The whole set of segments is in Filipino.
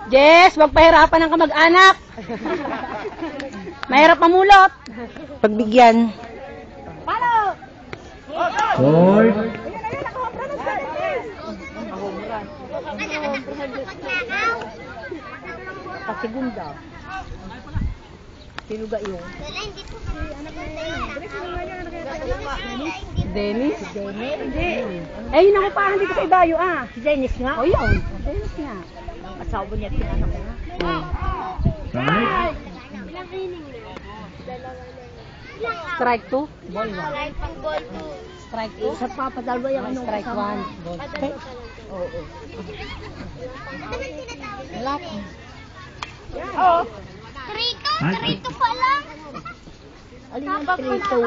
Jess, wag pahirapan ng kamag-anak. Mahirap mamulot. Pagbigyan. Goal. Segunda. Sino ga yun? Dennis? Hindi. Eh, yun ako parang dito sa Ibayo, ah. Si Dennis nga? O, yun. Dennis nga. Asawa niya, tinanong ko nga. Strike. Strike 2? Ball 1. Strike 2? Sa papadalwa yung anong Strike 1. Ball 2. Oo. Wala po. Oo. Trito pa lang. Alin ang trito?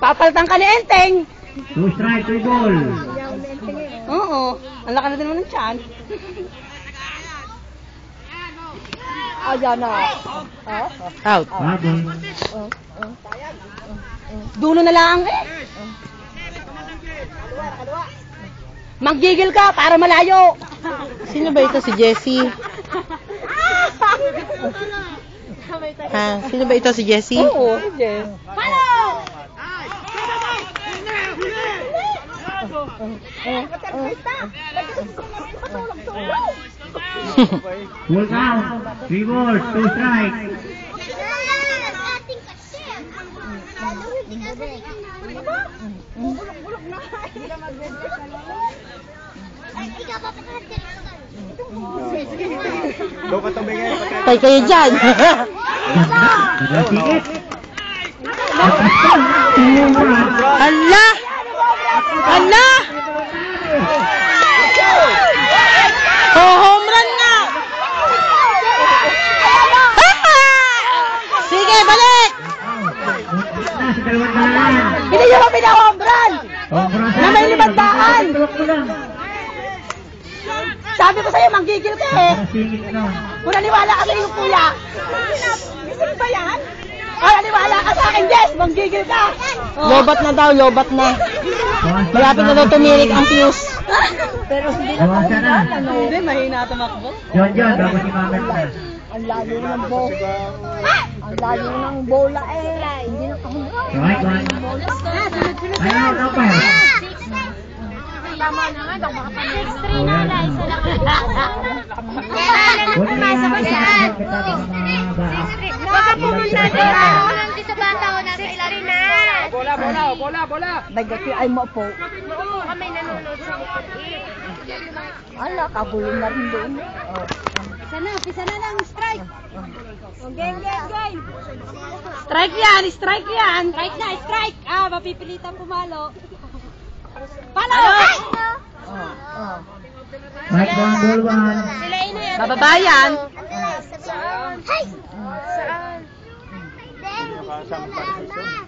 Papalitan ka ni Enteng. 2 strike, 2 ball. Oo. Ang laki na din mo ng tiyan. Ayan na. Out. Bagong. Dulo na lang eh. Maggigil ka para malayo. Sino ba ito si Jessie? Sino ba ito si Jessie? Oo. Yes. Full count. 3 balls, 2 strike. Tay kayo dyan. Tikit. Hala! Hala! Oh, home run nga! Sige, balik! Hindi nyo kami na-hombran! Na may limandaan! Sabi ko sa'yo, manggigil ka eh! Kung naniwala ka sa iyong kuya! Isip ba yan? Kung naniwala ka sa akin, yes! Manggigil ka! Lobat na daw, lobat na. Malapit na daw tumirik ang fuse. Pero hindi na Bawasan na. Hindi, mahina tumakbo. John, bago si Mamet na. Ang layo ng bola. Ang layo ng bola eh. Hindi na kahulog. Strike 1. Ayaw, dapat. Tama na nga, daw makapanood. Pumasok ka dyan. Baka pumunta dyan. Dito bata o nasa ilalim na. Bola! Bagay ay mo po. Oo, kami nanonood sa likod eh. Ala, kagulo na rin doon. Pisa na lang, strike. Game. Strike yan! Strike yan! Strike na, strike. Ah, mapipilitan pumalo. Palo! Strike 1, ball 1. Sila ina yan. Bababa yan!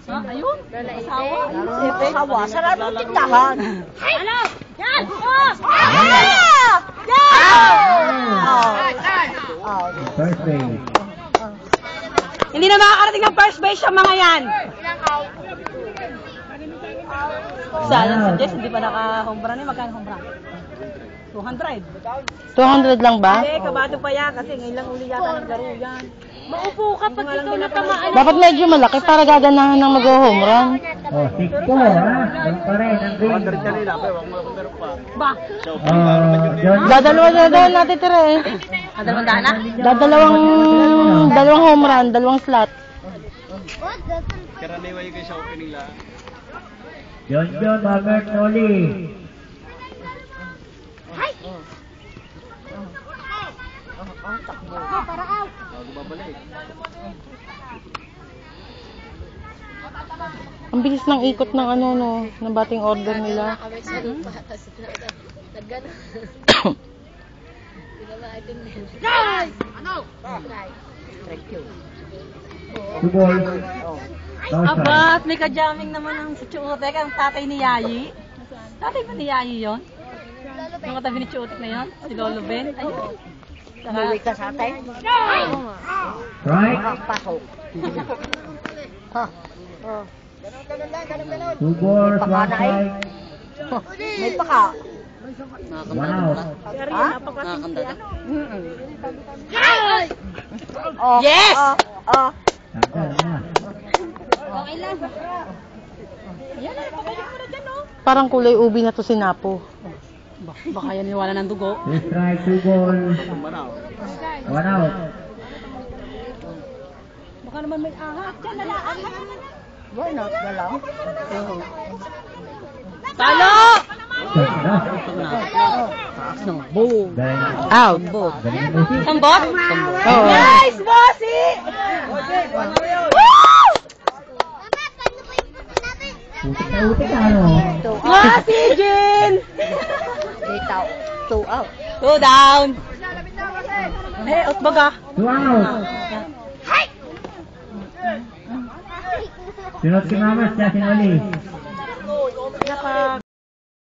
Saan? Ayun! Asawa! Asawa, sarado ang tindahan. Ano? Yan! First base. Hindi na makakarating ng first base ang mga yan! Sana si Jess, hindi pa naka-home eh. Magkano home run? 200. 200 lang ba? Hindi, kabado pa yan kasi ngayon lang uli yata ng laro yan. Maupo ka pag ikaw natamaan. Dapat medyo malaki para gaganahan ng mag-home run. Oh, 6-4, ha? Doon pa rin ang green. Ba? John, Dadalawa na daw natin tira eh. Dalawang daan na? Dalawang home run, dalawang slot. John, Robert, Noli. Ang bilis ng ikot ng ng batting order nila. Two balls. Aba, at may kajamming naman ang si Chuotek, ang tatay ni Yayi. Tatay ba ni Yayi yun? Yung katabi ni Chuotek na yun? Si Lolo Ben? Ayun. Umuwi ka sa atin? Strike. Pasok. Ha? 2 balls, 1 strike. May paka. 1 out. Ha? Oh, Yes! Oh. Tanggal na. Okay lang. Parang kulay ubi na to si Napo. Baka yan niwala ng dugo. 3 strike, 2 balls. 1 out. Baka naman may ahas. Diyan, lalaan. Why not na lang? Talo! Dahil Out. galing mo si Sambot? Oh. Nice, bossy! utik na utik ano. Bossy, Jin! Dito. 2 out. 2 down. Eh, out baga. 2 out. Sunod si Mama, siya sinuli.